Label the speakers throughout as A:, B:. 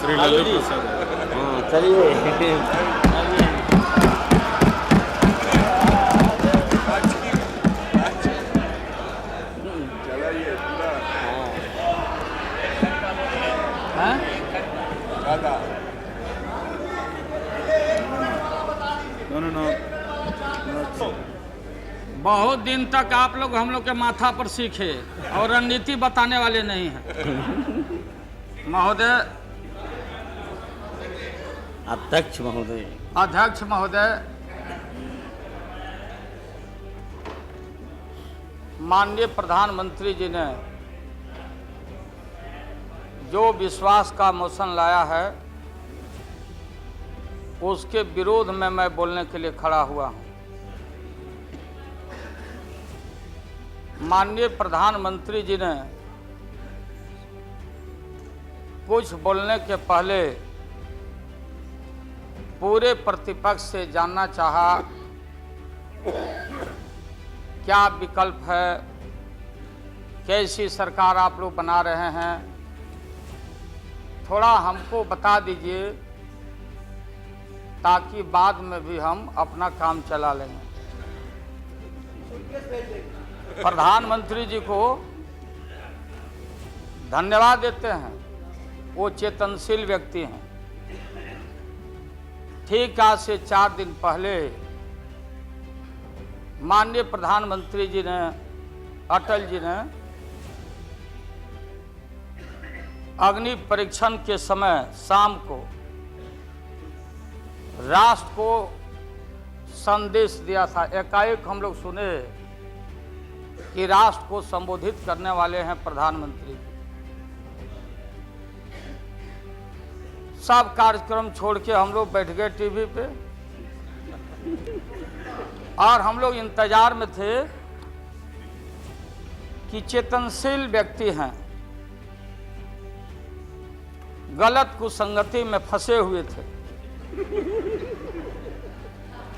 A: श्री लालू प्रसाद।
B: हाँ चलिए।
C: बहुत दिन तक आप लोग हम लोग के माथा पर सीखे और रणनीति बताने वाले नहीं हैं। महोदय,
B: अध्यक्ष महोदय,
C: अध्यक्ष महोदय, माननीय प्रधानमंत्री जी ने जो विश्वास का मोशन लाया है उसके विरोध में मैं बोलने के लिए खड़ा हुआ हूं। माननीय प्रधानमंत्री जी ने कुछ बोलने के पहले पूरे प्रतिपक्ष से जानना चाहा क्या विकल्प है, कैसी सरकार आप लोग बना रहे हैं, थोड़ा हमको बता दीजिए ताकि बाद में भी हम अपना काम चला लेंगे। प्रधानमंत्री जी को धन्यवाद देते हैं, वो चेतनशील व्यक्ति हैं। ठीक आज से 4 दिन पहले माननीय प्रधानमंत्री जी ने, अटल जी ने अग्नि परीक्षण के समय शाम को राष्ट्र को संदेश दिया था। एकाएक हम लोग सुने कि राष्ट्र को संबोधित करने वाले हैं प्रधानमंत्री। सब कार्यक्रम छोड़ के हम लोग बैठ गए टीवी पे और हम लोग इंतजार में थे कि चेतनशील व्यक्ति हैं, गलत कुसंगति में फंसे हुए थे,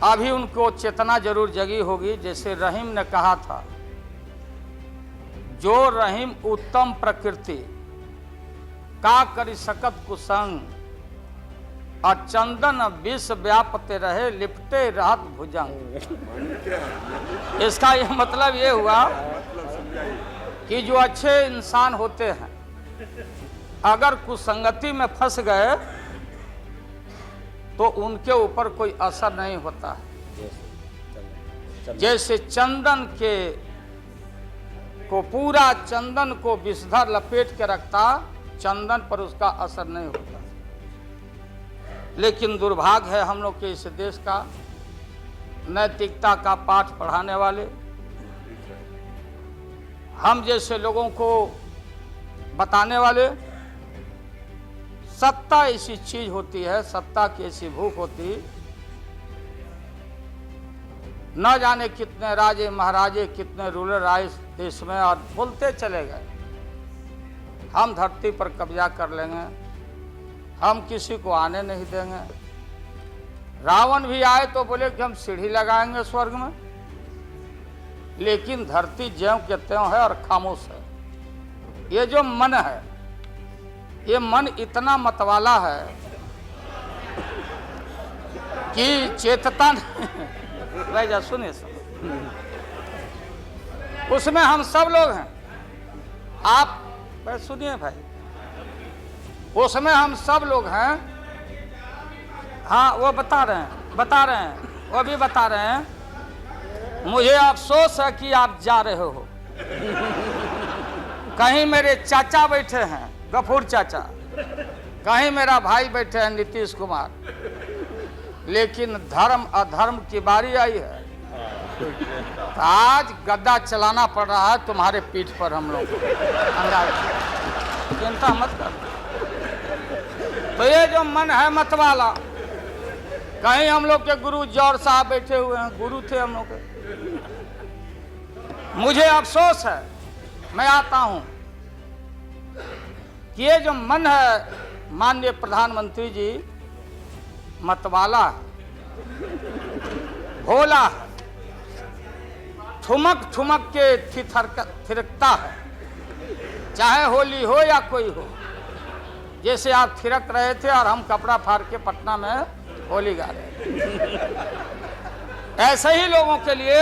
C: अभी उनको चेतना जरूर जगी होगी। जैसे रहीम ने कहा था, जो रहीम उत्तम प्रकृति का करी सकत कुसंग, और चंदन विष व्यापते रहे लिपटे रहत भुजंग। इसका यह मतलब ये हुआ कि जो अच्छे इंसान होते हैं अगर कुसंगति में फंस गए तो उनके ऊपर कोई असर नहीं होता है। जैसे चंदन के को पूरा चंदन को विषधर लपेट के रखता, चंदन पर उसका असर नहीं होता। लेकिन दुर्भाग्य है हम लोग के इस देश का, नैतिकता का पाठ पढ़ाने वाले हम जैसे लोगों को बताने वाले, सत्ता ऐसी चीज होती है, सत्ता की ऐसी भूख होती, न जाने कितने राजे महाराजे, कितने रूलर आए देश में और बोलते चले गए हम धरती पर कब्जा कर लेंगे, हम किसी को आने नहीं देंगे। रावण भी आए तो बोले कि हम सीढ़ी लगाएंगे स्वर्ग में, लेकिन धरती ज्यों के त्यों है और खामोश है। ये जो मन है, ये मन इतना मतवाला है कि चेतता नहीं। जा सुनिए सब, उसमें हम सब लोग हैं। आप सुनिए भाई, उसमें हम सब लोग हैं। हाँ वो बता रहे हैं, वो भी बता रहे हैं। मुझे अफसोस है कि आप जा रहे हो, कहीं मेरे चाचा बैठे हैं, गफूर चाचा, कहीं मेरा भाई बैठे हैं नीतीश कुमार, लेकिन धर्म अधर्म की बारी आई है तो आज गद्दा चलाना पड़ रहा है तुम्हारे पीठ पर। हम लोग चिंता मत कर। तो ये जो मन है मतवाला, कहीं हम लोग के गुरु जौहर साहब बैठे हुए हैं, गुरु थे हम लोग के। मुझे अफसोस है, मैं आता हूं कि ये जो मन है माननीय प्रधानमंत्री जी, मतवाला भोला, ठुमक ठुमक के थिरकता है, चाहे होली हो या कोई हो। जैसे आप थिरक रहे थे और हम कपड़ा फाड़ के पटना में होली गा रहे थे। ऐसे ही लोगों के लिए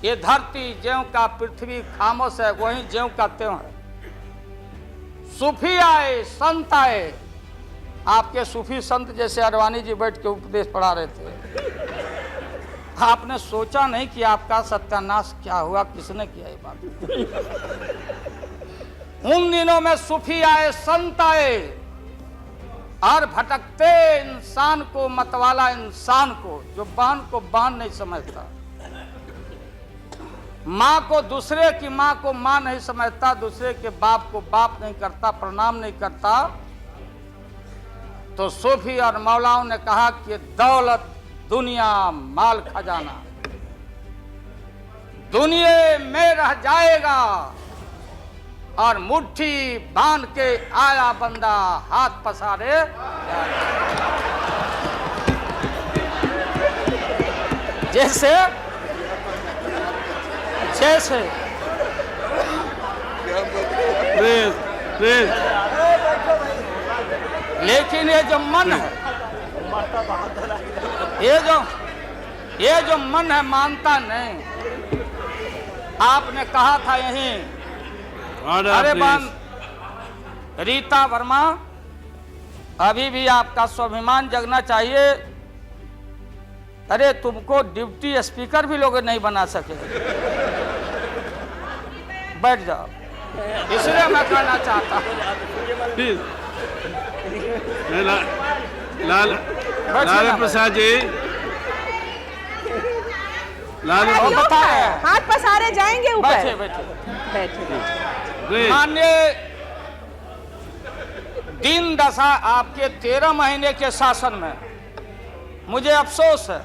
C: ये धरती ज्यों का पृथ्वी खामोश है, वही ज्यों का त्यों है। सूफी आए, संत आए, आपके सूफी संत जैसे अडवाणी जी बैठ के उपदेश पढ़ा रहे थे। आपने सोचा नहीं कि आपका सत्यानाश क्या हुआ, किसने किया ये बात। उन दिनों में सूफी आए, संत आए और भटकते इंसान को, मतवाला इंसान को, जो बान को बान नहीं समझता, माँ को दूसरे की माँ को माँ नहीं समझता, दूसरे के बाप को बाप नहीं करता, प्रणाम नहीं करता, तो सूफी और मौलाओं ने कहा कि दौलत, दुनिया, माल, खजाना दुनिया में रह जाएगा और मुट्ठी बांध के आया बंदा हाथ पसारे जैसे जैसे लेकिन ये जो मन है, ये जो मन है मानता नहीं। आपने कहा था यहीं, अरे बन रीता वर्मा, अभी भी आपका स्वाभिमान जगना चाहिए। अरे तुमको डिप्टी स्पीकर भी लोग नहीं बना सके। बैठ जाओ, इसलिए मैं कहना चाहता हूँ।
A: लालू प्रसाद जी, लालू
D: हाथ पसारे जाएंगे ऊपर।
C: बैठे बैठे
D: बैठे।
C: माननीय दिन दशा आपके 13 महीने के शासन में मुझे अफसोस है,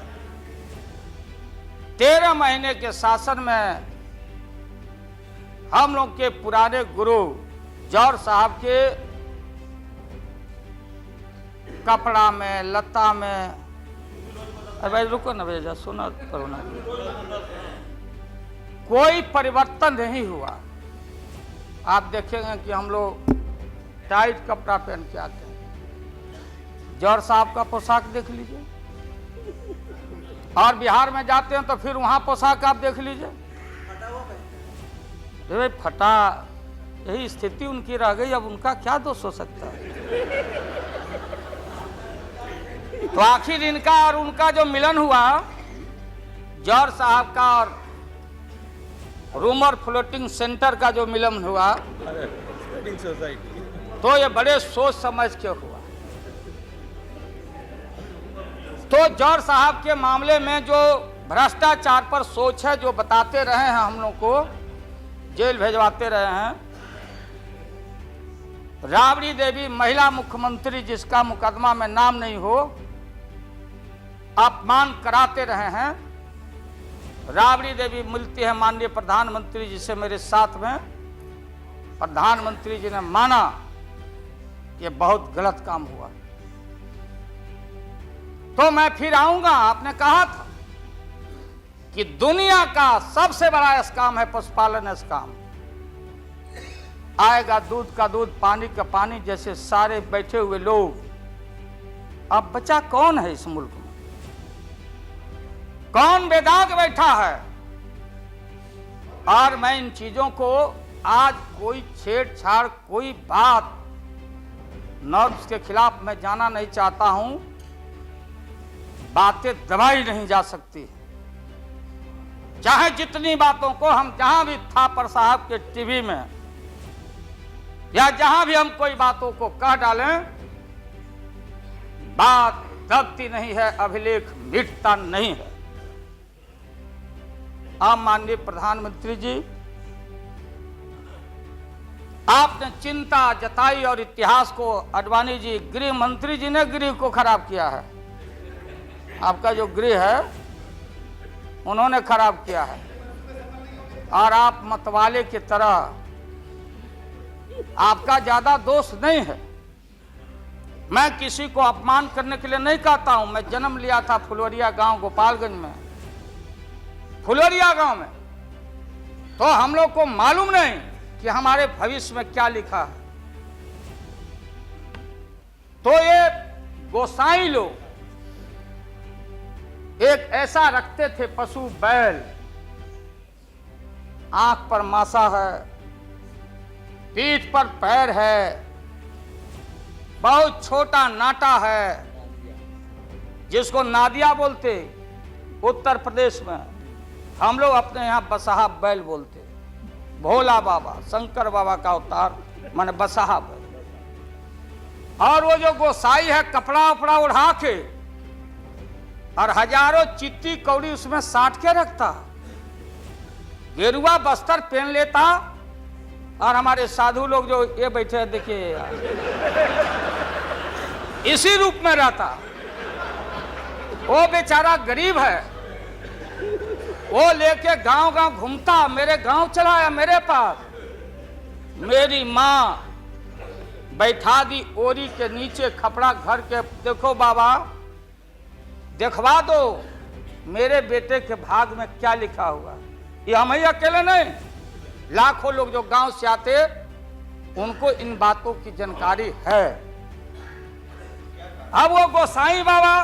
C: 13 महीने के शासन में हम लोग के पुराने गुरु जौहर साहब के कपड़ा में, लता में, अरे भाई रुको ना भैया, सुना करो ना, कोई परिवर्तन नहीं हुआ। आप देखेंगे कि हम लोग टाइट कपड़ा पहन के आते हैं। जौहर साहब का पोशाक देख लीजिए, और बिहार में जाते हैं तो फिर वहां पोशाक आप देख लीजिए, भाई फटा, यही स्थिति उनकी रह गई। अब उनका क्या दोष हो सकता है? तो आखिर इनका और उनका जो मिलन हुआ, जौहर साहब का और रूमर फ्लोटिंग सेंटर का जो मिलन हुआ, तो ये बड़े सोच समझ के हुआ। तो जौहर साहब के मामले में जो भ्रष्टाचार पर सोच है, जो बताते रहे हैं, हम लोग को जेल भेजवाते रहे हैं। राबड़ी देवी महिला मुख्यमंत्री, जिसका मुकदमा में नाम नहीं हो, अपमान कराते रहे हैं। राबड़ी देवी मिलती है माननीय प्रधानमंत्री जी से मेरे साथ में, प्रधानमंत्री जी ने माना कि बहुत गलत काम हुआ। तो मैं फिर आऊंगा। आपने कहा था कि दुनिया का सबसे बड़ा स्काम है पशुपालन स्काम। आएगा दूध का दूध, पानी का पानी, जैसे सारे बैठे हुए लोग। अब बचा कौन है इस मुल्क में? कौन बेदाग बैठा है? और मैं इन चीजों को आज कोई छेड़छाड़, कोई बात नॉर्म्स के खिलाफ मैं जाना नहीं चाहता हूं। बातें दबाई नहीं जा सकती, चाहे जितनी बातों को हम जहां भी थापर साहब के टीवी में या जहां भी हम कोई बातों को कह डालें, बात दबती नहीं है, अभिलेख मिटता नहीं है। आप माननीय प्रधानमंत्री जी, आपने चिंता जताई और इतिहास को, अडवाणी जी, गृह मंत्री जी ने गृह को खराब किया है। आपका जो गृह है उन्होंने खराब किया है, और आप मतवाले की तरह, आपका ज्यादा दोष नहीं है। मैं किसी को अपमान करने के लिए नहीं कहता हूं। मैं जन्म लिया था फुलवरिया गांव, गोपालगंज में, फुलवरिया गांव में। तो हम लोग को मालूम नहीं कि हमारे भविष्य में क्या लिखा है। तो ये गोसाई लोग एक ऐसा रखते थे पशु बैल, आंख पर मासा है, पीठ पर पैर है, बहुत छोटा नाटा है, जिसको नादिया बोलते उत्तर प्रदेश में, हम लोग अपने यहां बसहा बैल बोलते। भोला बाबा शंकर बाबा का अवतार माने बसहा बैल। और वो जो गोसाई है कपड़ा उपड़ा उड़ा के और हजारों चिट्टी कौड़ी उसमें साट के रखता, गेरुआ बस्तर पहन लेता, और हमारे साधु लोग जो ये बैठे हैं देखिए इसी रूप में रहता। वो बेचारा गरीब है, वो लेके गांव गांव घूमता, मेरे गांव चलाया मेरे पास। मेरी माँ बैठा दी ओरी के नीचे खपड़ा घर के, देखो बाबा दिखवा दो मेरे बेटे के भाग में क्या लिखा हुआ। ये हम ही अकेले नहीं, लाखों लोग जो गांव से आते उनको इन बातों की जानकारी है। अब वो गोसाई बाबा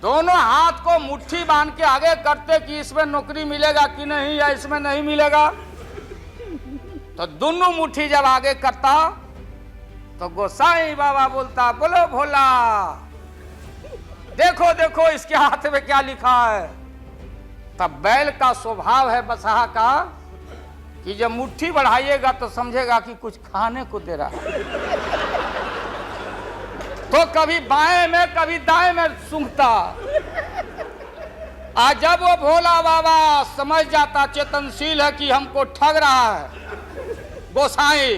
C: दोनों हाथ को मुट्ठी बांध के आगे करते कि इसमें नौकरी मिलेगा कि नहीं या इसमें नहीं मिलेगा। तो दोनों मुट्ठी जब आगे करता तो गोसाई बाबा बोलता, बोलो भोला, देखो देखो इसके हाथ में क्या लिखा है। तब बैल का स्वभाव है बसहा का कि जब मुट्ठी बढ़ाइएगा तो समझेगा कि कुछ खाने को दे रहा है, तो कभी बाएं में कभी दाएं में सूंघता। आज जब वो भोला बाबा समझ जाता चेतनशील है कि हमको ठग रहा है गोसाई,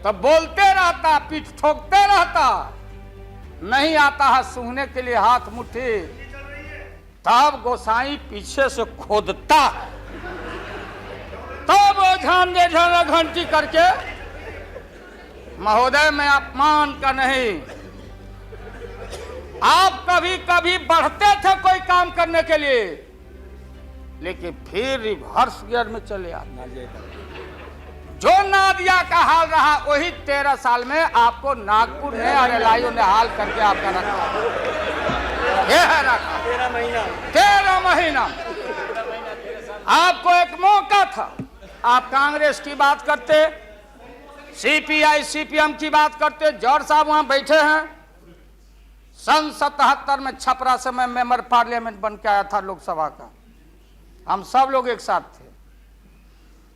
C: तब बोलते रहता, पीठ ठोकते रहता, नहीं आता है सूंघने के लिए हाथ मुट्ठी। तब गोसाई पीछे से खोदता, तब वो ध्यान दे घंटी करके, महोदय मैं अपमान का नहीं, आप कभी कभी बढ़ते थे कोई काम करने के लिए, लेकिन फिर रिवर्स गियर में चले आते। जो नादिया का हाल रहा वही 13 साल में आपको नागपुर ने और एलआईओ ने हाल करके आपका रखा। ये है रखा 13 महीना। आपको एक मौका था, आप कांग्रेस की बात करते, सीपीआई सीपीएम की बात करते। जौहर साहब वहां बैठे हैं। सन 77 में छपरा से मैं मेंबर पार्लियामेंट बन के आया था लोकसभा का। हम सब लोग एक साथ थे,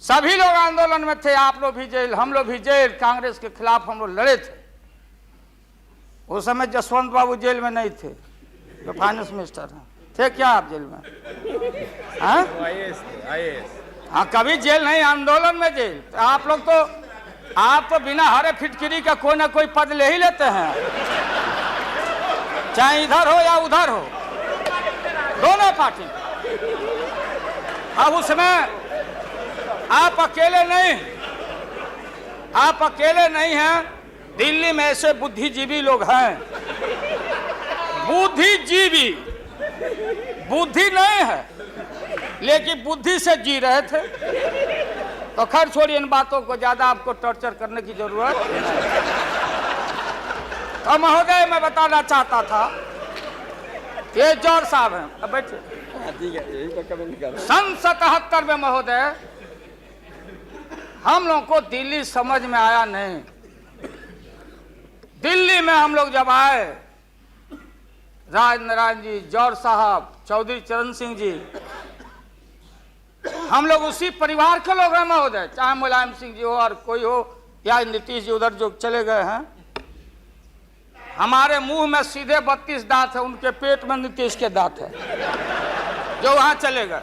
C: सभी लोग आंदोलन में थे। आप लोग भी जेल, हम लोग भी जेल, कांग्रेस के खिलाफ हम लोग लड़े थे। उस समय जसवंत बाबू जेल में नहीं थे, जो फाइनेंस मिनिस्टर हैं। थे क्या आप जेल में? हाँ, कभी जेल नहीं, आंदोलन में जेल। आप लोग तो, आप तो बिना हरे फिटकिरी का कोई ना कोई पद ले ही लेते हैं, चाहे इधर हो या उधर हो, दोनों पार्टी। अब उसमें आप अकेले नहीं, आप अकेले नहीं हैं। दिल्ली में ऐसे बुद्धिजीवी लोग हैं, बुद्धिजीवी, बुद्धि नहीं है लेकिन बुद्धि से जी रहे थे। तो खैर छोड़िए इन बातों को, ज्यादा आपको टॉर्चर करने की जरूरत। तो महोदय मैं बताना चाहता था, ये जौहर साहब हैं, अब बैठिए। सन 77 में महोदय हम लोग को दिल्ली समझ में आया नहीं। दिल्ली में हम लोग जब आए, राज नारायण जी, जौहर साहब, चौधरी चरण सिंह जी, हम लोग उसी परिवार के लोग हैं महोदय, चाहे मुलायम सिंह जी हो और कोई हो, या नीतीश जी उधर जो चले गए हैं। हमारे मुंह में सीधे 32 दांत है, उनके पेट में नीतीश के दांत है जो वहां चले गए।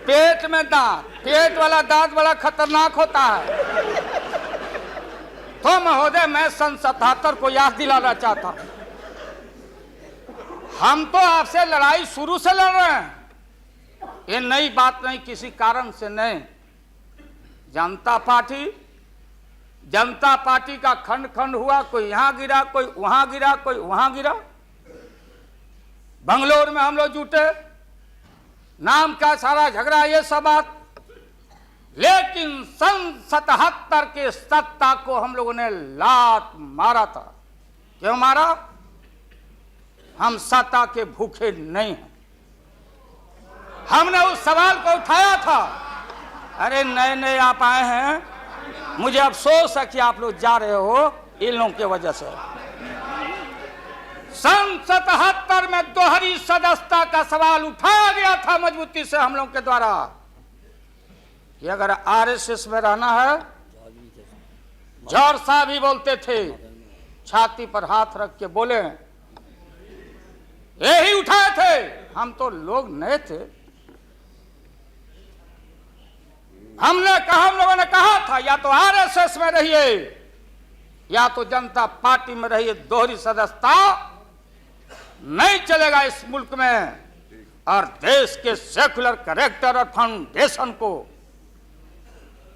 C: पेट में दांत, पेट वाला दांत बड़ा खतरनाक होता है। तो महोदय मैं सन 77 को याद दिलाना चाहता हूं, हम तो आपसे लड़ाई शुरू से लड़ रहे हैं, ये नई बात नहीं, किसी कारण से नहीं। जनता पार्टी का खंड खंड हुआ, कोई यहां गिरा, कोई वहां गिरा, कोई वहां गिरा। बंगलोर में हम लोग जुटे, नाम का सारा झगड़ा, ये सब बात। लेकिन सन 77 के सत्ता को हम लोगों ने लात मारा था। क्यों मारा? हम सत्ता के भूखे नहीं हैं। हमने उस सवाल को उठाया था। अरे नए नए आप आए हैं, मुझे अफसोस है कि आप लोग जा रहे हो इन लोगों की वजह से। सन 77 में दोहरी सदस्यता का सवाल उठाया गया था मजबूती से हम लोग के द्वारा कि अगर आरएसएस में रहना है, जौहर साहब भी बोलते थे, छाती पर हाथ रख के बोले, यही उठाए थे। हम तो लोग नए थे। हम लोगों ने कहा था या तो आरएसएस में रहिए या तो जनता पार्टी में रहिए, दोहरी सदस्यता नहीं चलेगा इस मुल्क में। और देश के सेकुलर कैरेक्टर और फाउंडेशन को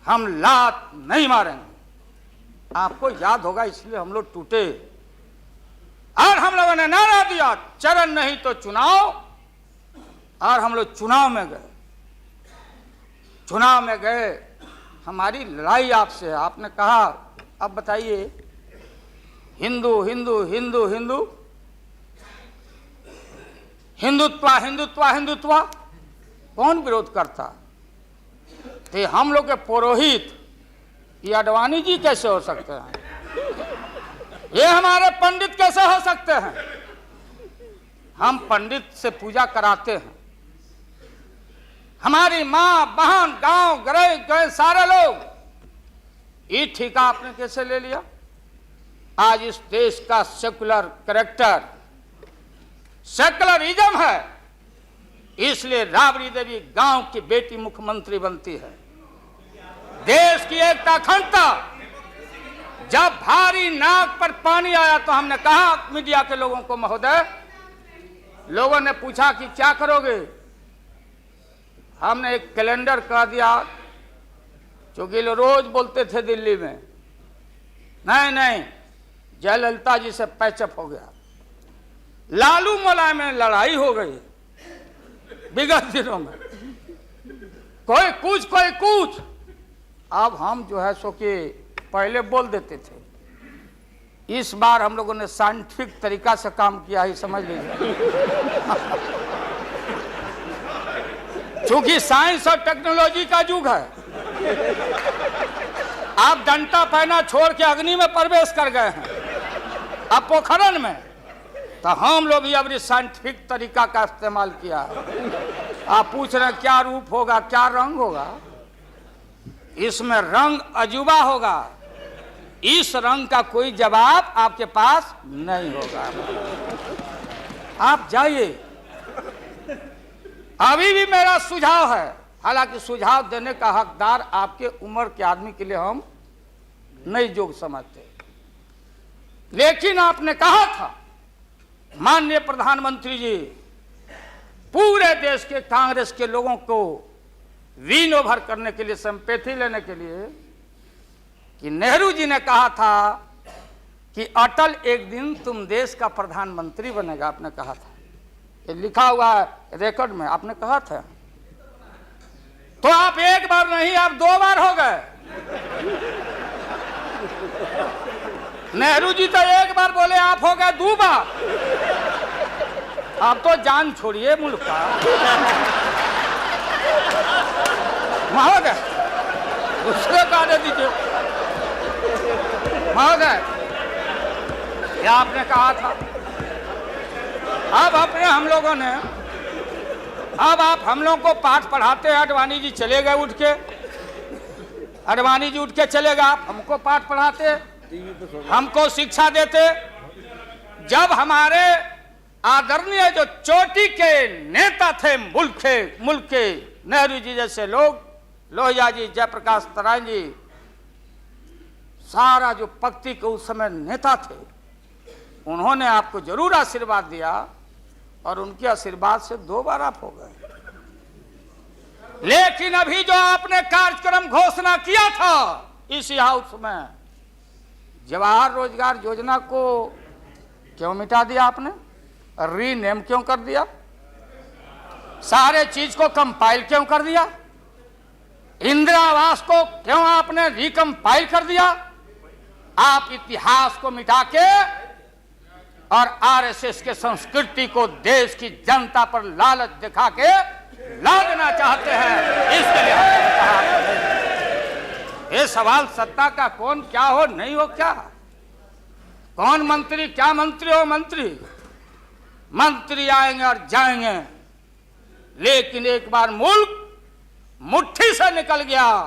C: हम लात नहीं मारेंगे। आपको याद होगा, इसलिए हम लोग टूटे और हम लोगों ने नारा दिया, चरण नहीं तो चुनाव। और हम लोग चुनाव में गए। चुनाव में गए, हमारी लड़ाई आपसे है। आपने कहा अब बताइए, हिंदू हिंदू हिंदू हिंदू हिंदुत्व हिंदुत्व हिंदुत्व कौन विरोध करता? थे हम लोग के पुरोहित ये अडवाणी जी कैसे हो सकते हैं? ये हमारे पंडित कैसे हो सकते हैं? हम पंडित से पूजा कराते हैं। हमारी माँ बहन गांव गए सारे लोग। ये ठेका आपने कैसे ले लिया? आज इस देश का सेकुलर कैरेक्टर, सेकुलरिज्म है, इसलिए राबड़ी देवी गांव की बेटी मुख्यमंत्री बनती है। देश की एकता अखंडता। जब भारी नाक पर पानी आया तो हमने कहा मीडिया के लोगों को, महोदय, लोगों ने पूछा कि क्या करोगे? हमने एक कैलेंडर कर दिया, क्योंकि लोग रोज बोलते थे दिल्ली में, नहीं जयललिता जी से पैचअप हो गया, लालू मुलायम में लड़ाई हो गई विगत दिनों में, कोई कुछ। अब हम जो है सो कि पहले बोल देते थे। इस बार हम लोगों ने साइंटिफिक तरीका से काम किया है, समझ लीजिए। क्योंकि साइंस और टेक्नोलॉजी का युग है। आप डंडा पहना छोड़ के अग्नि में प्रवेश कर गए हैं, अब पोखरन में। तो हम लोग भी अब साइंटिफिक तरीका का इस्तेमाल किया है। आप पूछ रहे हैं क्या रूप होगा, क्या रंग होगा? इसमें रंग अजूबा होगा। इस रंग का कोई जवाब आपके पास नहीं होगा। आप जाइए। अभी भी मेरा सुझाव है, हालांकि सुझाव देने का हकदार आपके उम्र के आदमी के लिए हम नहीं योग्य समझते, लेकिन आपने कहा था माननीय प्रधानमंत्री जी, पूरे देश के कांग्रेस के लोगों को विन ओवर करने के लिए, सिंपैथी लेने के लिए, कि नेहरू जी ने कहा था कि अटल एक दिन तुम देश का प्रधानमंत्री बनेगा। आपने कहा था, ये लिखा हुआ है रिकॉर्ड में, आपने कहा था। तो आप एक बार नहीं, आप 2 बार हो गए। नेहरू जी तो एक बार बोले, आप हो गए 2 बार। आप तो जान छोड़िए मुल्क का। महोदय, दूसरे का दे दीजिए। महोदय, यह आपने कहा था। अब अपने हम लोगों ने, अब आप हम लोगों को पाठ पढ़ाते हैं। अडवाणी जी चले गए उठ के, अडवाणी जी उठ के चले गए, आप हमको पाठ पढ़ाते, हमको शिक्षा देते। जब हमारे आदरणीय जो चोटी के नेता थे मुल्क के नेहरू जी जैसे लोग, लोहिया जी, जयप्रकाश नारायण जी, सारा जो पक्ति के उस समय नेता थे, उन्होंने आपको जरूर आशीर्वाद दिया और उनके आशीर्वाद से 2 बार आप हो गए। लेकिन अभी जो आपने कार्यक्रम घोषणा किया था इसी हाउस में, जवाहर रोजगार योजना को क्यों मिटा दिया आपने? रीनेम क्यों कर दिया? सारे चीज को कंपाइल क्यों कर दिया? इंदिरा आवास को क्यों आपने रिकम्पाइल कर दिया? आप इतिहास को मिटा के और आरएसएस के संस्कृति को देश की जनता पर लालच दिखा के लादना चाहते हैं। इसके लिए हमने कहा ये सवाल सत्ता का कौन क्या हो नहीं हो, क्या कौन मंत्री, क्या मंत्री हो मंत्री, मंत्री आएंगे और जाएंगे, लेकिन एक बार मुल्क मुट्ठी से निकल गया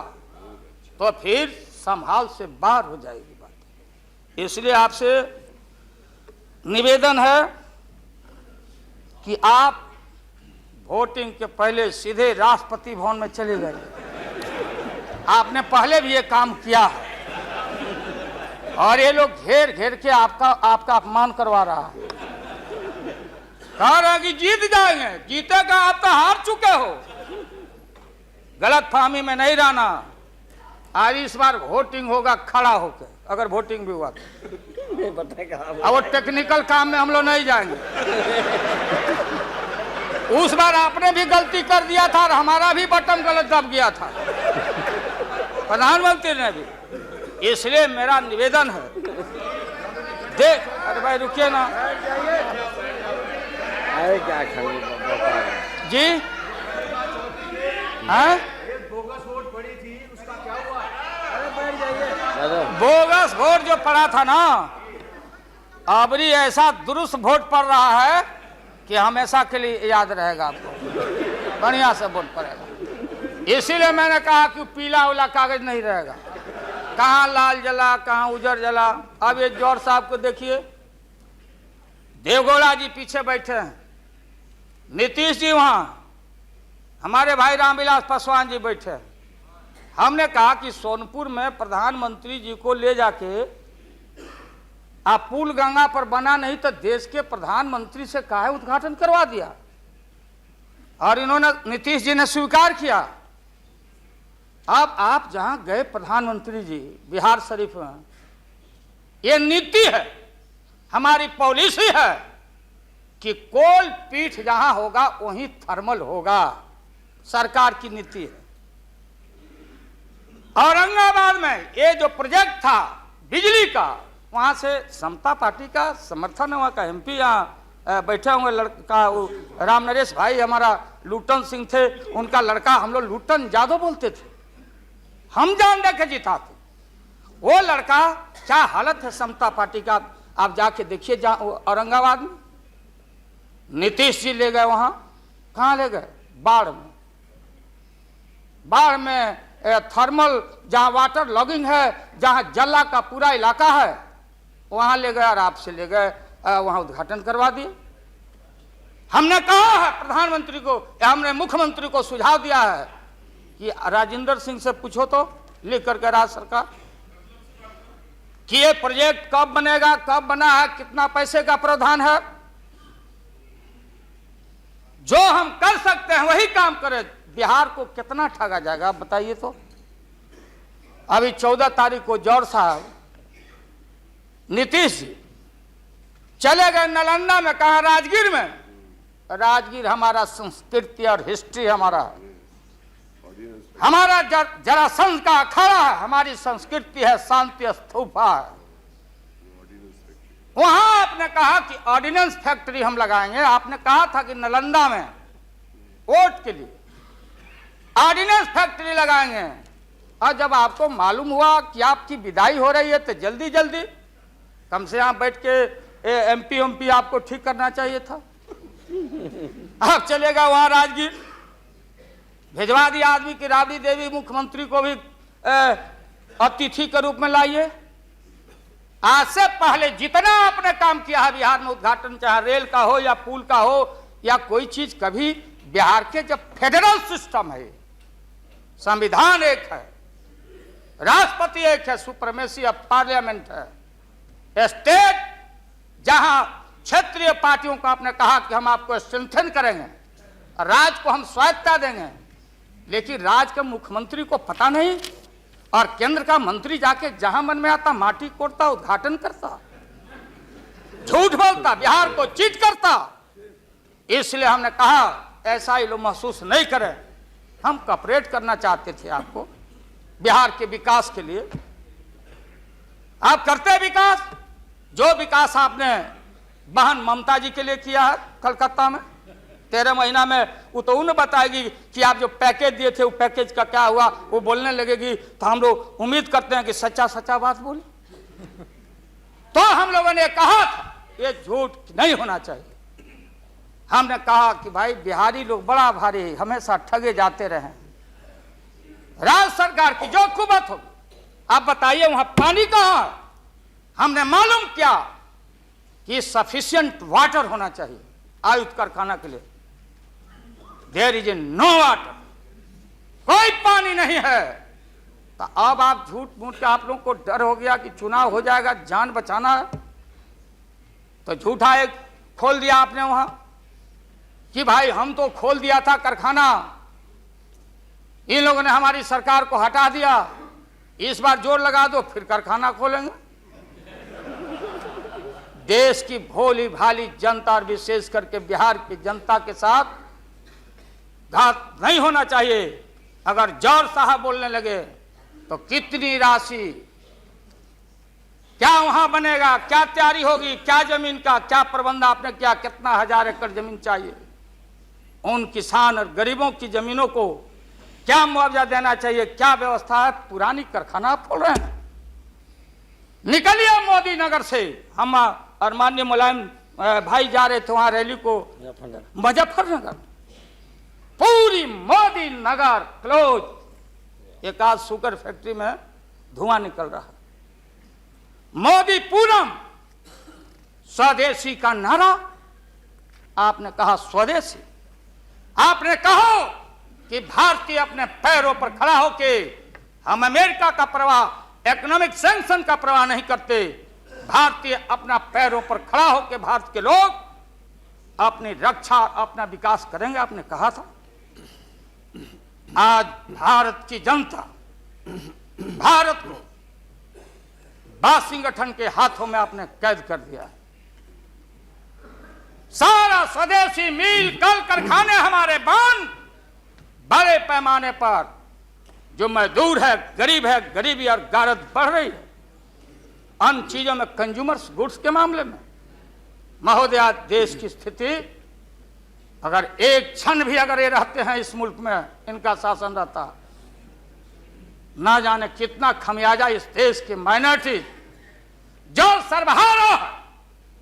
C: तो फिर संभाल से बाहर हो जाएगी बात। इसलिए आपसे निवेदन है कि आप वोटिंग के पहले सीधे राष्ट्रपति भवन में चले गए। आपने पहले भी ये काम किया है और ये लोग घेर घेर के आपका अपमान करवा रहा है। कह रहा कि जीत जाएंगे, जीतेगा, आप तो हार चुके हो। गलत फहमी में नहीं रहना। आज इस बार वोटिंग होगा खड़ा होकर, अगर वोटिंग भी हुआ तो। अब वो टेक्निकल काम में हम लोग नहीं जाएंगे। उस बार आपने भी गलती कर दिया था और हमारा भी बटन गलत दब गया था, प्रधानमंत्री ने भी। इसलिए मेरा निवेदन है, देख, अरे भाई रुकिए ना
B: क्या
C: जी, हाँ
E: बोगस वोट पड़ी थी, उसका क्या हुआ?
C: बोगस वोट जो पड़ा था ना, अबरी ऐसा दुरुस्त वोट पड़ रहा है कि हमेशा के लिए याद रहेगा आपको, बढ़िया से वोट पड़ेगा। इसीलिए मैंने कहा कि पीला वाला कागज नहीं रहेगा, कहाँ लाल जला कहाँ उजर जला। अब ये जौहर साहब को देखिए, देवगौड़ा जी पीछे बैठे हैं, नीतीश जी वहां, हमारे भाई रामविलास पासवान जी बैठे हैं। हमने कहा कि सोनपुर में प्रधानमंत्री जी को ले जाके आप पुल गंगा पर बना नहीं तो देश के प्रधानमंत्री से काहे उद्घाटन करवा दिया, और इन्होंने, नीतीश जी ने स्वीकार किया। अब आप जहां गए प्रधानमंत्री जी बिहार शरीफ में, ये नीति है, हमारी पॉलिसी है कि कोल पीठ जहां होगा वहीं थर्मल होगा, सरकार की नीति है। औरंगाबाद में ये जो प्रोजेक्ट था बिजली का, वहां से समता पार्टी का समर्थन है, वहां का एमपी यहाँ बैठे हुए लड़का राम नरेश भाई हमारा लूटन सिंह थे, उनका लड़का हम लोग लूटन यादव बोलते थे, हम जान दे के जीता थे। वो लड़का क्या हालत है समता पार्टी का, आप जाके देखिए औरंगाबाद में। नीतीश जी ले गए वहां, कहाँ ले गए? बाढ़ में। बाढ़ में थर्मल जहां वाटर लॉगिंग है, जहां जला का पूरा इलाका है, वहां ले गए और आपसे ले गए, वहां उद्घाटन करवा दिए। हमने कहा है प्रधानमंत्री को, हमने मुख्यमंत्री को सुझाव दिया है कि राजेंद्र सिंह से पूछो तो, लिख करके राज्य सरकार कि ये प्रोजेक्ट कब बनेगा, कब बना है, कितना पैसे का प्रावधान है। जो हम कर सकते हैं वही काम करें। बिहार को कितना ठगा जाएगा आप बताइए तो। अभी 14 तारीख को जौहर साहब, नीतीश जी चले गए नालंदा में, कहा राजगीर में। राजगीर हमारा संस्कृति और हिस्ट्री हमारा जरासंध का अखाड़ा है, हमारी संस्कृति है, शांति स्तूपा है। वहां आपने कहा कि ऑर्डिनेंस फैक्ट्री हम लगाएंगे। आपने कहा था कि नालंदा में वोट के लिए ऑर्डिनेंस फैक्ट्री लगाएंगे, और जब आपको मालूम हुआ कि आपकी विदाई हो रही है तो जल्दी जल्दी कम से यहाँ बैठ के एमपी आपको ठीक करना चाहिए था। आप चलेगा वहां राजगीर, भिजवा दिया आदमी की राबड़ी देवी मुख्यमंत्री को भी अतिथि के रूप में लाइए। आज से पहले जितना आपने काम किया है बिहार में, उद्घाटन चाहे रेल का हो या पुल का हो या कोई चीज, कभी बिहार के जब फेडरल सिस्टम है, संविधान एक है, राष्ट्रपति एक है, सुप्रीमेसी ऑफ पार्लियामेंट है, स्टेट जहां क्षेत्रीय पार्टियों को आपने कहा कि हम आपको स्ट्रेंथन करेंगे, राज्य को हम स्वायत्तता देंगे, लेकिन राज्य के मुख्यमंत्री को पता नहीं, और केंद्र का मंत्री जाके जहां मन में आता माटी कोड़ता, उद्घाटन करता, झूठ बोलता, बिहार को चीट करता। इसलिए हमने कहा ऐसा ही लोग महसूस नहीं करें। हम कॉपरेट करना चाहते थे आपको बिहार के विकास के लिए। आप करते विकास, जो विकास आपने बहन ममता जी के लिए किया है कलकत्ता में 13 महीना में, वो तो उन्हें बताएगी कि आप जो पैकेज दिए थे वो पैकेज का क्या हुआ, वो बोलने लगेगी। तो हम लोग उम्मीद करते हैं कि सच्चा सच्चा बात बोले। तो हम लोगों ने कहा था ये झूठ नहीं होना चाहिए। हमने कहा कि भाई बिहारी लोग बड़ा भारी, हमेशा ठगे जाते रहे। राज्य सरकार की जो कुबत हो, आप बताइए वहां पानी कहां है? हमने मालूम किया कि सफिशिएंट वाटर होना चाहिए आयुध कारखाना के लिए। देयर इज नो वाटर, कोई पानी नहीं है। तो अब आप झूठ मूठ के, आप लोगों को डर हो गया कि चुनाव हो जाएगा, जान बचाना है, तो झूठा एक खोल दिया आपने वहां कि भाई हम तो खोल दिया था कारखाना, इन लोगों ने हमारी सरकार को हटा दिया, इस बार जोर लगा दो फिर कारखाना खोलेंगे। देश की भोली भाली जनता और विशेष करके बिहार की जनता के साथ घात नहीं होना चाहिए। अगर जौहर साहब बोलने लगे तो कितनी राशि, क्या वहां बनेगा, क्या तैयारी होगी, क्या जमीन का क्या प्रबंध आपने किया, कितना 1000 एकड़ जमीन चाहिए, उन किसान और गरीबों की जमीनों को क्या मुआवजा देना चाहिए, क्या व्यवस्था है। पुरानी कारखाना खोल रहे हैं। निकलिए मोदी नगर से, हम और माननीय मुलायम भाई जा रहे थे वहां रैली को मुजफ्फरनगर, पूरी मोदी नगर क्लोज। एक आज शुगर फैक्ट्री में धुआं निकल रहा है। मोदी पूरम, स्वदेशी का नारा आपने कहा, स्वदेशी आपने कहो कि भारतीय अपने पैरों पर खड़ा होके, हम अमेरिका का प्रवाह, इकोनॉमिक सैंक्शन का प्रवाह नहीं करते। भारतीय अपना पैरों पर खड़ा होकर भारत के लोग अपनी रक्षा, अपना विकास करेंगे, आपने कहा था। आज भारत की जनता भारत को वाशिंगटन के हाथों में आपने कैद कर दिया है। सारा स्वदेशी मिल कल कारखाने हमारे बंद, बड़े पैमाने पर जो मजदूर है, गरीबी और गारत बढ़ रही है। अन्य चीजों में, कंज्यूमर्स गुड्स के मामले में महोदया, देश की स्थिति अगर एक क्षण भी अगर ये रहते हैं इस मुल्क में, इनका शासन रहता, ना जाने कितना खमियाजा इस देश के माइनॉरिटी जो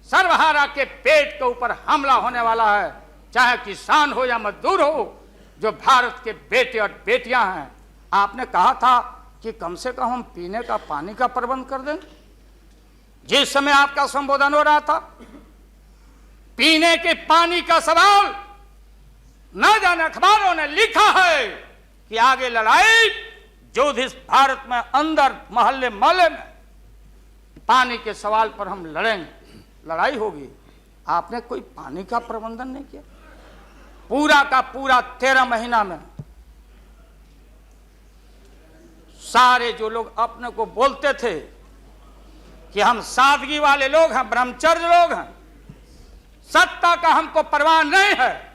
C: सर्वहारा के पेट के ऊपर हमला होने वाला है, चाहे किसान हो या मजदूर हो, जो भारत के बेटे और बेटियां हैं। आपने कहा था कि कम से कम हम पीने का पानी का प्रबंध कर दें। जिस समय आपका संबोधन हो रहा था, पीने के पानी का सवाल, न जाने अखबारों ने लिखा है कि आगे लड़ाई जो इस भारत में अंदर मोहल्ले मोहल्ले में पानी के सवाल पर हम लड़ेंगे, लड़ाई होगी। आपने कोई पानी का प्रबंधन नहीं किया। पूरा का पूरा 13 महीना में सारे जो लोग अपने को बोलते थे कि हम सादगी वाले लोग हैं, ब्रह्मचर्य लोग हैं, सत्ता का हमको परवाह नहीं है,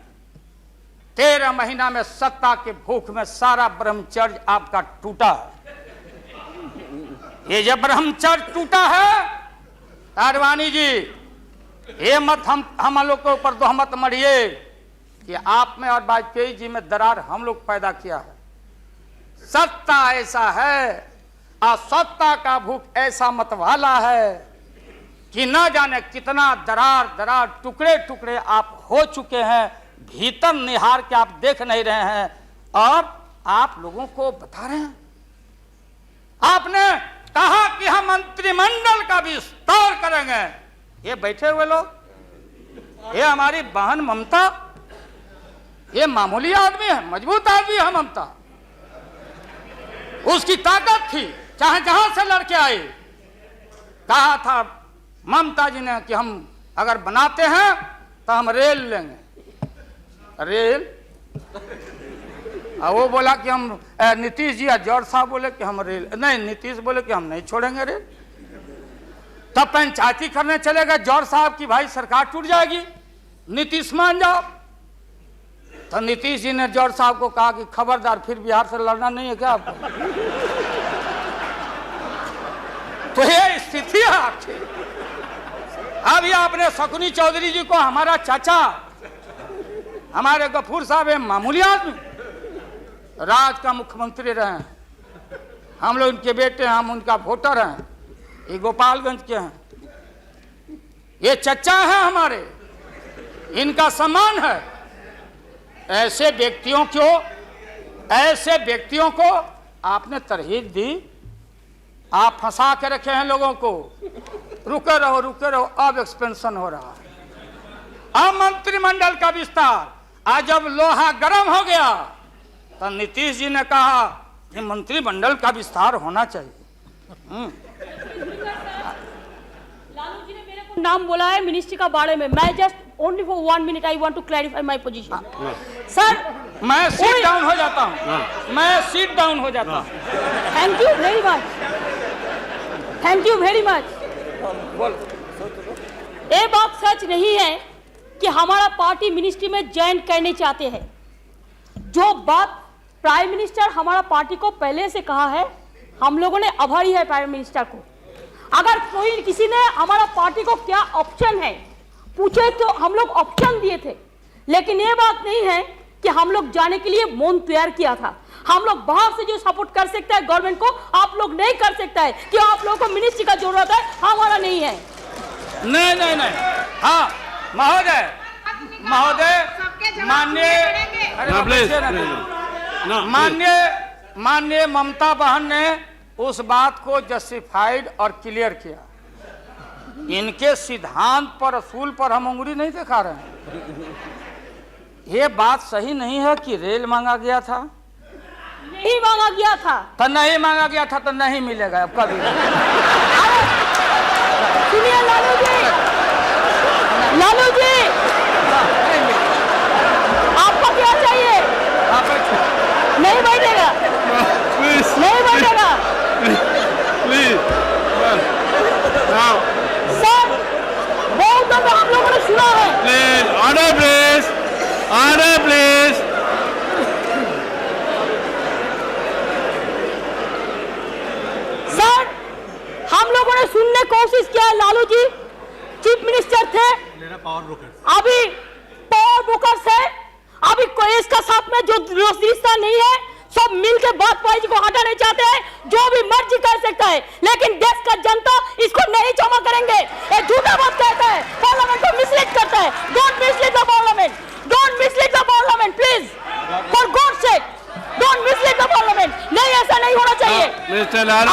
C: 13 महीना में सत्ता के भूख में सारा ब्रह्मचर्य आपका टूटा है। ये जब ब्रह्मचर्य टूटा है, आडवाणी जी, ये मत हम लोग के ऊपर दोहमत मढ़िए कि आप में और वाजपेयी जी में दरार हम लोग पैदा किया है। सत्ता ऐसा है और सत्ता का भूख ऐसा मतवाला है कि न जाने कितना दरार टुकड़े टुकड़े आप हो चुके हैं, भीतर निहार के आप देख नहीं रहे हैं और आप लोगों को बता रहे हैं। आपने कहा कि हम मंत्रिमंडल का विस्तार करेंगे। ये बैठे हुए लोग, ये हमारी बहन ममता, ये मामूली आदमी है, मजबूत आदमी है ममता। उसकी ताकत थी, चाहे जहां से लड़के आए। कहा था ममता जी ने कि हम अगर बनाते हैं तो हम रेल लेंगे, रेल। वो बोला कि हम, नीतीश जी या जौहर साहब बोले कि हम रेल नहीं, नीतीश बोले कि हम नहीं छोड़ेंगे रेल। तब पंचायती करने चले गए जौहर साहब की भाई सरकार टूट जाएगी, नीतीश मान जाओ। तो नीतीश जी ने जॉर्ज साहब को कहा कि खबरदार, फिर बिहार से लड़ना नहीं है क्या आपको? तो ये स्थिति है आपकी। अभी आपने शकुनी चौधरी जी को, हमारा चाचा, हमारे गफूर साहब है मामूली आदमी, राज का मुख्यमंत्री रहे हैं, हम लोग उनके बेटे हैं, हम उनका वोटर हैं, ये गोपालगंज के हैं, ये चचा है हमारे, इनका सम्मान है। ऐसे व्यक्तियों को आपने तरहीब दी, आप फंसा के रखे हैं लोगों को। रुके रहो, अब एक्सपेंशन हो रहा है। अब मंत्रिमंडल का विस्तार, आज जब लोहा गर्म हो गया तो नीतीश जी ने कहा कि मंत्रिमंडल का विस्तार होना चाहिए।
F: लालू जी ने मेरे को नाम बोला है मिनिस्ट्री का बारे में। मैं just only for 1 minute I want to clarify my position. Sir
C: मैं सीट डाउन हो जाता हूँ, मैं सीट डाउन हो जाता हूँ।
F: Thank you very much, thank you very much. ये बात सच नहीं है कि हमारा पार्टी मिनिस्ट्री में ज्वाइन करने चाहते हैं। जो बात प्राइम मिनिस्टर हमारा पार्टी को पहले से कहा है, हम लोगों ने आभारी है प्राइम मिनिस्टर को। अगर कोई किसी ने हमारा पार्टी को क्या ऑप्शन है पूछे तो हम लोग ऑप्शन दिए थे, लेकिन ये बात नहीं है कि हम लोग जाने के लिए मन तैयार किया था। हम लोग बाहर से जो सपोर्ट कर सकता है गवर्नमेंट को, आप लोग नहीं कर सकता है कि आप लोगों को मिनिस्ट्री का जरूरत है, हमारा नहीं है।
C: नहीं। हाँ महोदय, माननीय ममता बहन ने उस बात को जस्टिफाइड और क्लियर किया। इनके सिद्धांत पर, असूल पर हम उंगली नहीं दिखा रहे हैं। ये बात सही नहीं है कि रेल मांगा गया था,
F: नहीं मांगा गया था
C: तो नहीं मांगा गया था तो नहीं मिलेगा अब कभी।
F: सुनिए लालू जी, आपको क्या चाहिए? नहीं बैठेगा, नहीं बैठेगा सर। बहुत दफा हम लोगों ने सुना है।
A: Order please.
F: सर हम लोगों ने सुनने की कोशिश किया। लालू जी चीफ मिनिस्टर थे, अभी पावर ब्रोकर्स है, अभी कोई इसका साथ में जो रिश्ता नहीं है, सब मिलकर बात पाई को हटाना चाहते हैं। जो भी मर्जी कर सकता है, लेकिन देश का जनता इसको नहीं क्षमा करेंगे। ये झूठा बात कहता है, पार्लियामेंट को मिसलीड करता है। Don't mislead the parliament, don't mislead the parliament please, for God sake don't mislead the parliament. नहीं, ऐसा नहीं होना चाहिए।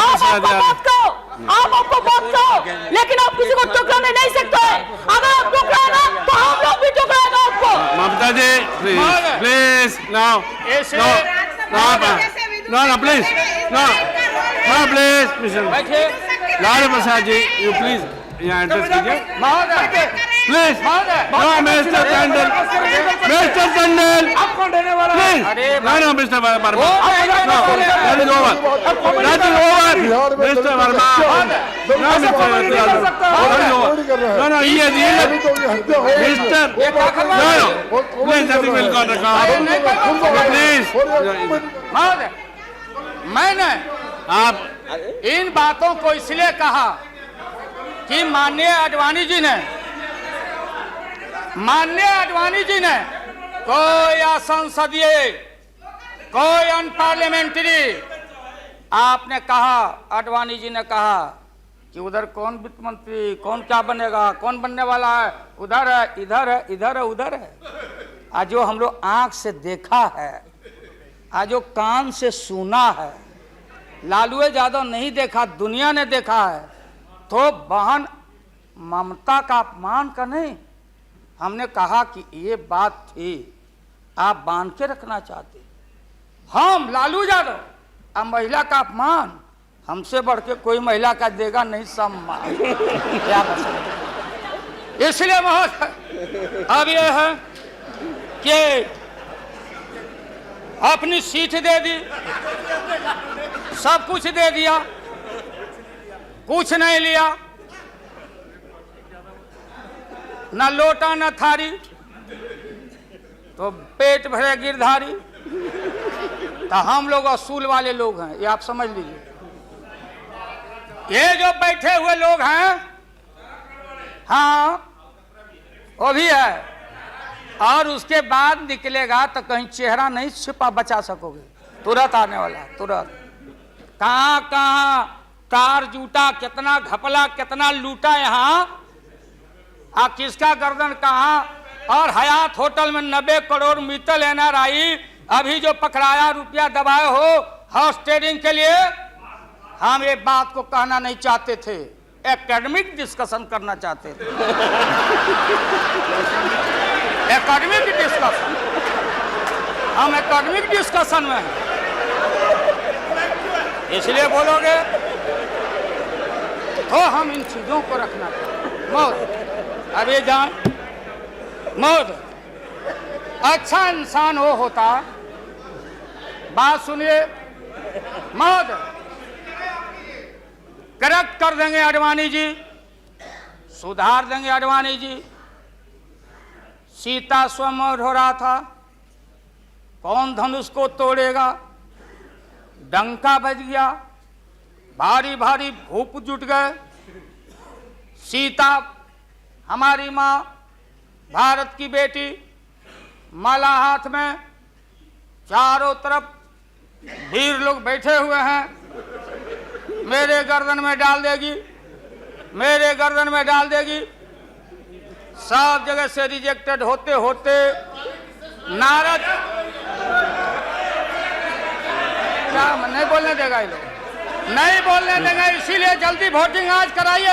F: आप आपको बात कहो, लेकिन आप किसी को टुकराने नहीं सकते हैं। अगर आप टुकराएगा तो हम लोग भी टुकराएगा आपको।
A: Mamata ji please now please Lalu Prasad ji you please यहाँ एड्रेस कीजिए please. Mister Tandon please. No mister Verma, mister Verma, no ये मिस्टर प्लीज
C: महोदय, मैंने
A: आप
C: इन बातों को इसलिए कहा कि माननीय आडवाणी जी ने कोई असंसदीय, कोई अनपार्लियामेंट्री, आपने कहा, आडवाणी जी ने कहा कि उधर कौन वित्त मंत्री, कौन क्या बनेगा, कौन बनने वाला है, उधर है, इधर है, इधर है, उधर है। आज जो हम लोग आंख से देखा है, आज जो कान से सुना है, लालू यादव नहीं देखा, दुनिया ने देखा है। तो बहन ममता का अपमान का नहीं, हमने कहा कि ये बात थी, आप बांध के रखना चाहते। हम लालू यादव, अब महिला का अपमान हमसे बढ़ के कोई महिला का देगा नहीं सम्मान। क्या बता, इसलिए महोदय अब ये है कि अपनी सीट दे दी, सब कुछ दे दिया, कुछ नहीं लिया, न लोटा न थारी। तो पेट भरे गिरधारी। तो हम लोग असूल वाले लोग हैं, ये आप समझ लीजिए। ये जो बैठे हुए लोग हैं, हाँ वो भी है। और उसके बाद निकलेगा तो कहीं चेहरा नहीं छिपा बचा सकोगे, तुरंत आने वाला, तुरंत। कहाँ कहाँ कार जूटा, कितना घपला, कितना लूटा यहाँ, किसका गर्दन कहाँ। और हयात होटल में 90 करोड़ मित्तल NRI अभी जो पकड़ाया, रुपया दबाए हो हाउस ट्रेडिंग के लिए। हम ये बात को कहना नहीं चाहते थे, एकेडमिक डिस्कशन करना चाहते थे। एकेडमिक डिस्कशन, हम एकेडमिक डिस्कशन में हैं। इसलिए बोलोगे तो हम इन चीजों को रखना चाहिए। मौत अभी जान, मौत अच्छा इंसान वो होता, बात सुनिए, मौत करेक्ट कर देंगे आडवाणी जी, सुधार देंगे आडवाणी जी। सीता स्वयंवर हो रहा था, कौन धनुष को तोड़ेगा, डंका बज गया, भारी भारी भूप जुट गए। सीता हमारी माँ, भारत की बेटी, माला हाथ में, चारों तरफ वीर लोग बैठे हुए हैं। मेरे गर्दन में डाल देगी, मेरे गर्दन में डाल देगी। सब जगह से रिजेक्टेड होते होते नारद, क्या नहीं बोलने देगा ये लोग, नहीं बोलने देगा। इसीलिए जल्दी वोटिंग आज कराइए।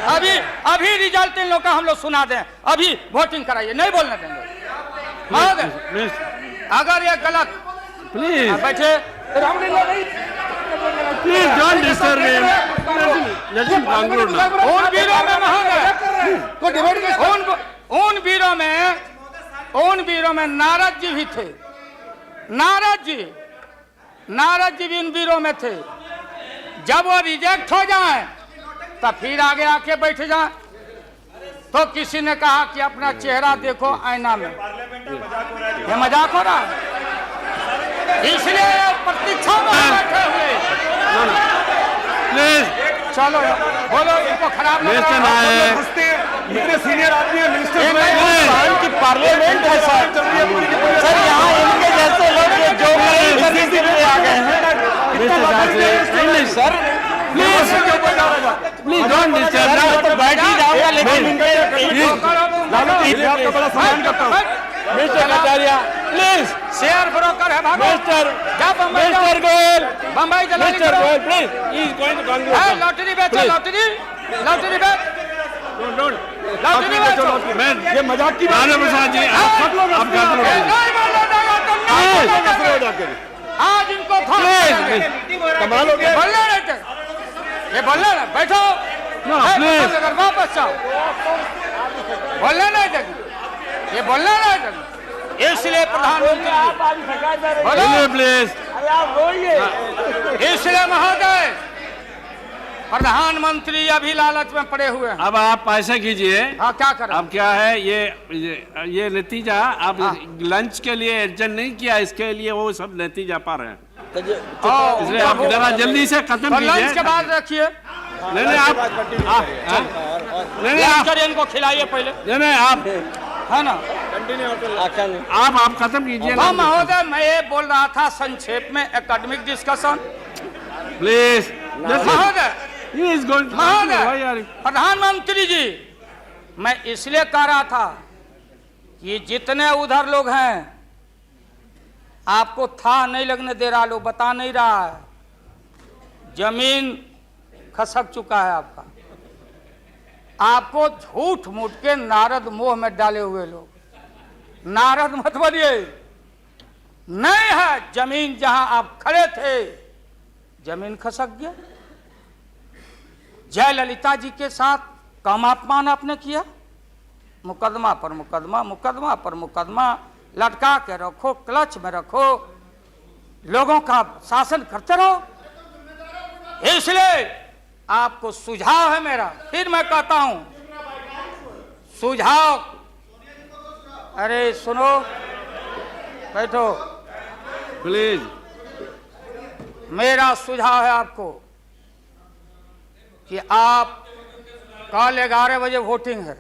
C: अभी अभी रिजल्ट इन लोग का हम लोग सुना दें, अभी वोटिंग कराइए, नहीं बोलने देंगे। अगर ये गलत,
A: प्लीज
C: बैठे,
A: please don't disturb him, let him conclude now.
C: उन वीरों में उन वीरों में नारद जी भी थे। नारद जी भी इन वीरों में थे। जब वो रिजेक्ट हो जाए तो फिर आगे आके बैठ जाए। तो किसी ने कहा कि अपना चेहरा देखो आईना में, ये मजाक हो रहा है। इसलिए प्रतीक्षा में बैठे हुए।
A: प्लीज
C: चलो बोलो, इनको खराब लग
A: मिस्टर
C: रहा है।
A: नायक,
E: इतने सीनियर आदमी है, मिनिस्टर
B: की पार्लियामेंट है सर, यहाँ इनके जैसे लोग जो करने के लिए आ गए हैं।
A: नहीं sir, please please don't disturb.
B: मैं तो बैठ ही जाऊंगा, लेकिन
E: आपका बड़ा सम्मान करता हूँ।
A: Mister Kataria please,
C: share broker है भागो।
A: Mister Goyal,
C: Bombay
A: mister Goyal please, he is going to conclude.
C: Lottery बेचो, लॉटरी बेच, लॉटरी बेचो।
A: मैं
E: ये मजाक की
A: राणा प्रसाद जी, आप कंक्लूड कीजिए
C: आज इनको
E: कमाल हो गया।
C: बोलने नहीं थे, ये बोलने ना, बैठो।
A: प्लीज
C: अगर वापस जाओ, बोलने नहीं देंगे, ये बोलने नहीं देंगे। इसलिए प्रधानमंत्री बोलो,
A: प्लीज,
C: इसलिए महोदय प्रधानमंत्री अभी लालच में पड़े हुए हैं।
A: अब आप ऐसा कीजिए।
C: हाँ, क्या करें?
A: अब क्या है ये नतीजा, आप लंच के लिए एडजस्ट नहीं किया, इसके लिए वो सब नतीजा पा रहे हैं। इसलिए आप जरा जल्दी से खत्म कीजिए।
C: लंच के बाद रखिए,
A: नहीं आप नहीं आप
C: इनको खिलाइए पहले,
A: नहीं आप
C: है ना।
A: आप खत्म कीजिए ना।
C: महोदय मैं ये बोल रहा था संक्षेप में, एकेडमिक डिस्कशन।
A: प्लीज
C: महोदय,
A: ही इज गोइंग।
C: महोदय प्रधानमंत्री जी, मैं इसलिए कह रहा था कि जितने उधर लोग हैं आपको था नहीं लगने दे रहा, लोग बता नहीं रहा है, जमीन खसक चुका है आपका। आपको झूठ मूठ के नारद मोह में डाले हुए लोग। नारद मत बनिए, नहीं है जमीन जहां आप खड़े थे, जमीन खसक गया। जयललिता जी के साथ कम अपमान आपने किया, मुकदमा पर मुकदमा, मुकदमा पर मुकदमा लटका के रखो, क्लच में रखो, लोगों का शासन करते रहो। इसलिए आपको सुझाव है मेरा, फिर मैं कहता हूं सुझाव, अरे सुनो, बैठो।
A: प्लीज।
C: मेरा सुझाव है आपको कि आप कल 11 बजे वोटिंग है।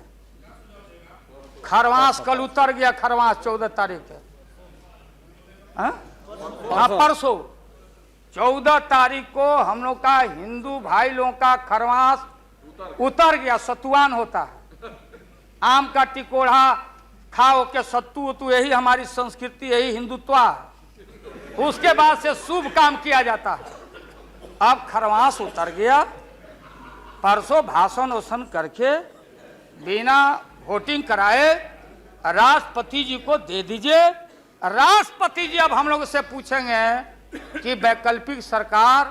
C: खरवास कल उतर गया, खरवास 14 तारीख है। हाँ, परसों 14 तारीख को हम लोग का हिंदू भाई लोगों का खरवास उतर गया। सतुआन होता है, आम का टिकोड़ा खाओ के सत्तू उतू, यही हमारी संस्कृति, यही हिंदुत्व है। उसके बाद से शुभ काम किया जाता है। अब खरवास उतर गया, परसों भाषण वोषण करके बिना वोटिंग कराए राष्ट्रपति जी को दे दीजिए। राष्ट्रपति जी अब हम लोग से पूछेंगे कि वैकल्पिक सरकार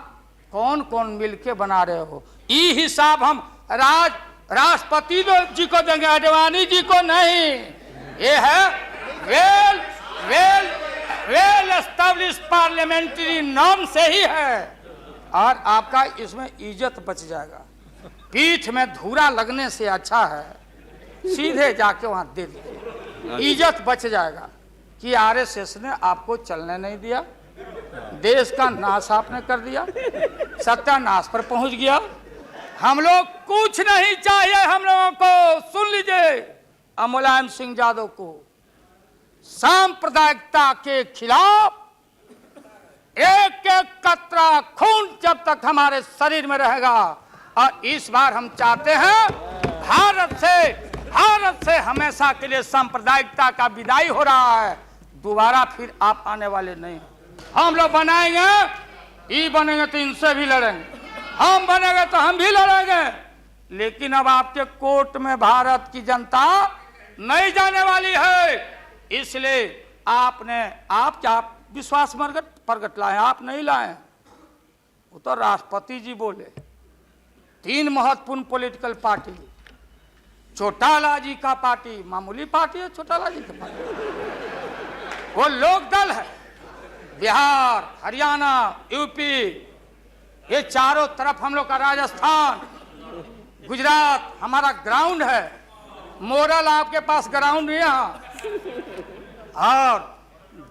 C: कौन कौन मिलके बना रहे हो। ये हिसाब हम राष्ट्रपति जी को देंगे, आडवाणी जी को नहीं। ये है well well well establish parliamentary norm से ही है। और आपका इसमें इज्जत बच जाएगा। पीठ में धूरा लगने से अच्छा है सीधे जाके वहां दे दीजिए, इज्जत बच जाएगा। कि आरएसएस ने आपको चलने नहीं दिया, देश का नाश आपने कर दिया, सत्यानाश पर पहुंच गया। हम लोग कुछ नहीं चाहिए, हम लोगों को सुन लीजिए। मुलायम सिंह यादव को सांप्रदायिकता के खिलाफ एक एक कतरा खून जब तक हमारे शरीर में रहेगा। और इस बार हम चाहते हैं भारत से हमेशा के लिए सांप्रदायिकता का विदाई हो रहा है। दोबारा फिर आप आने वाले नहीं। हम लोग बनाएंगे, ये बनेंगे तो इनसे भी लड़ेंगे, हम बनेंगे तो हम भी लड़ेंगे। लेकिन अब आपके कोर्ट में भारत की जनता नहीं जाने वाली है। इसलिए आप क्या विश्वास प्रगट लाए, आप नहीं लाए। वो तो राष्ट्रपति जी बोले। 3 महत्वपूर्ण पॉलिटिकल पार्टी, चौटाला जी का पार्टी मामूली पार्टी है, चौटाला जी का पार्टी वो लोक दल है। बिहार, हरियाणा, यूपी, ये चारों तरफ हम लोग का, राजस्थान, गुजरात हमारा ग्राउंड है। मोरल आपके पास ग्राउंड यहाँ। और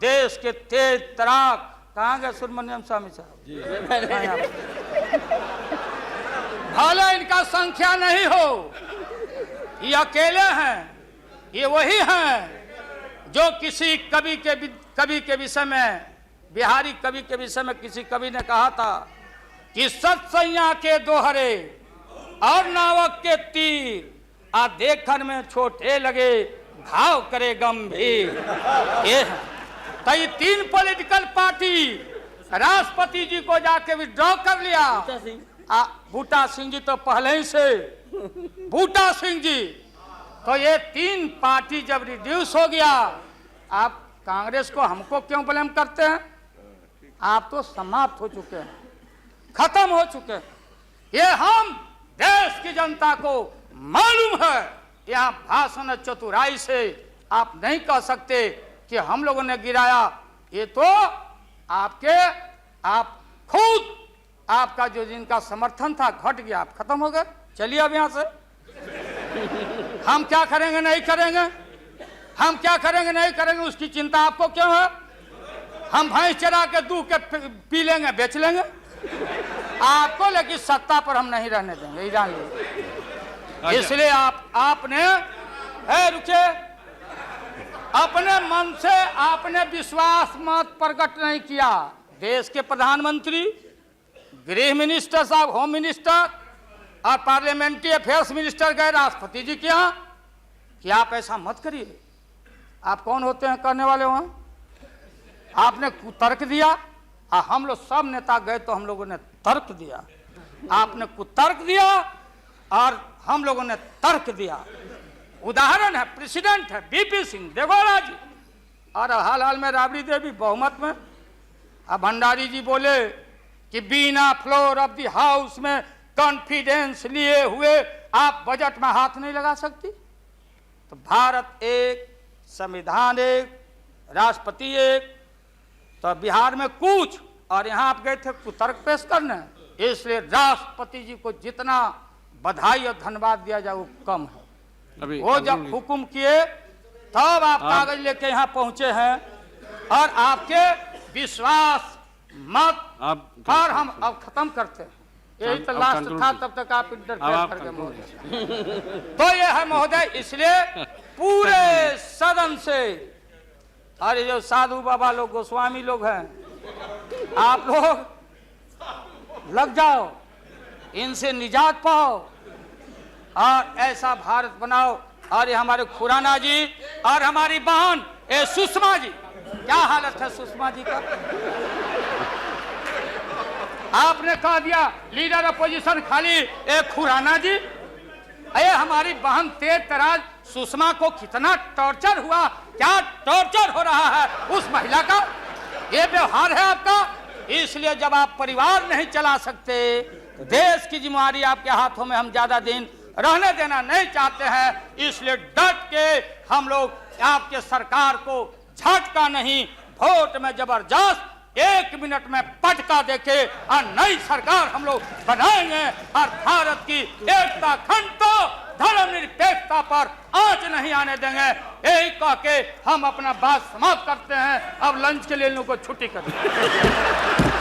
C: देश के तेज तराक कहाँ गए सुब्रमण्यम स्वामी साहब? भले इनका संख्या नहीं हो, ये अकेले हैं। ये वही हैं जो किसी कवि के विषय में, बिहारी कवि के विषय में किसी कवि ने कहा था कि सत्सैया के दोहरे और नावक के तीर आ देखन में छोटे लगे, घाव करे गंभीर। ये तो ये 3 पॉलिटिकल पार्टी राष्ट्रपति जी को जाके विड्रॉ कर लिया। बूटा सिंह जी तो पहले ही से, बूटा सिंह जी तो ये 3 पार्टी जब रिड्यूस हो गया, आप कांग्रेस को हमको क्यों ब्लेम करते हैं? आप तो समाप्त हो चुके हैं, खत्म हो चुके हैं। ये हम देश की जनता को मालूम है। यहाँ भाषण चतुराई से आप नहीं कह सकते कि हम लोगों ने गिराया। ये तो आप खुद, आपका जो जिनका समर्थन था घट गया, आप खत्म हो गए। चलिए अब यहाँ से हम क्या करेंगे नहीं करेंगे, हम क्या करेंगे नहीं करेंगे उसकी चिंता आपको क्यों है? हम भैंस चरा के दूध के पी लेंगे, बेच लेंगे आपको, लेकिन सत्ता पर हम नहीं रहने देंगे, ये जान लीजिए। इसलिए आपने रुके, अपने मन से आपने विश्वास मत प्रकट नहीं किया। देश के प्रधानमंत्री, गृह मिनिस्टर साहब, होम मिनिस्टर और पार्लियामेंट्री अफेयर्स मिनिस्टर गए राष्ट्रपति जी के यहाँ कि आप ऐसा मत करिए। आप कौन होते हैं करने वाले? वहां आपने कुतर्क दिया। हम लोग सब नेता गए तो हम लोगों ने तर्क दिया, आपने कुतर्क दिया और हम लोगों ने तर्क दिया। उदाहरण है, प्रेसिडेंट है बीपी सिंह देगौड़ा जी, और हाल में राबड़ी देवी बहुमत में। अब भंडारी जी बोले कि बिना फ्लोर ऑफ द हाउस में कॉन्फिडेंस लिए हुए आप बजट में हाथ नहीं लगा सकती। तो भारत एक, संविधान एक, राष्ट्रपति एक। तो बिहार में कुछ, और यहाँ आप गए थे कुतर्क पेश करने। इसलिए राष्ट्रपति जी को जितना बधाई और धन्यवाद दिया जाए वो कम है। वो जब हुक्म किए तब आप कागज लेके यहाँ पहुंचे हैं और आपके विश्वास मत पर हम अब खत्म करते हैं। यही तो लास्ट था, तब तक आप इंटरफेयर कर गए महोदय। तो ये है महोदय, इसलिए पूरे सदन से, अरे जो साधु बाबा लोग, गोस्वामी लोग हैं, आप लोग लग जाओ, इनसे निजात पाओ और ऐसा भारत बनाओ। और ये हमारे खुराना जी और हमारी बहन ए सुषमा जी, क्या हालत है सुषमा जी का? आपने कह दिया लीडर अपोजिशन खाली एक खुराना जी। अरे हमारी बहन तेज तराज सुषमा को कितना टॉर्चर हुआ, क्या टॉर्चर हो रहा है उस महिला का, ये व्यवहार है आपका। इसलिए जब आप परिवार नहीं चला सकते, देश की जिम्मेदारी आपके हाथों में हम ज्यादा दिन रहने देना नहीं चाहते हैं, इसलिए डट के हम लोग आपके सरकार को झटका नहीं, वोट में जबरदस्त 1 मिनट में पटका देके और नई सरकार हम लोग बनाएंगे और भारत की एकता, अखंडता, धर्मनिरपेक्षता पर आंच नहीं आने देंगे। यही कह के हम अपना बात समाप्त करते हैं। अब लंच के लिए इन लोगों को छुट्टी कर दें।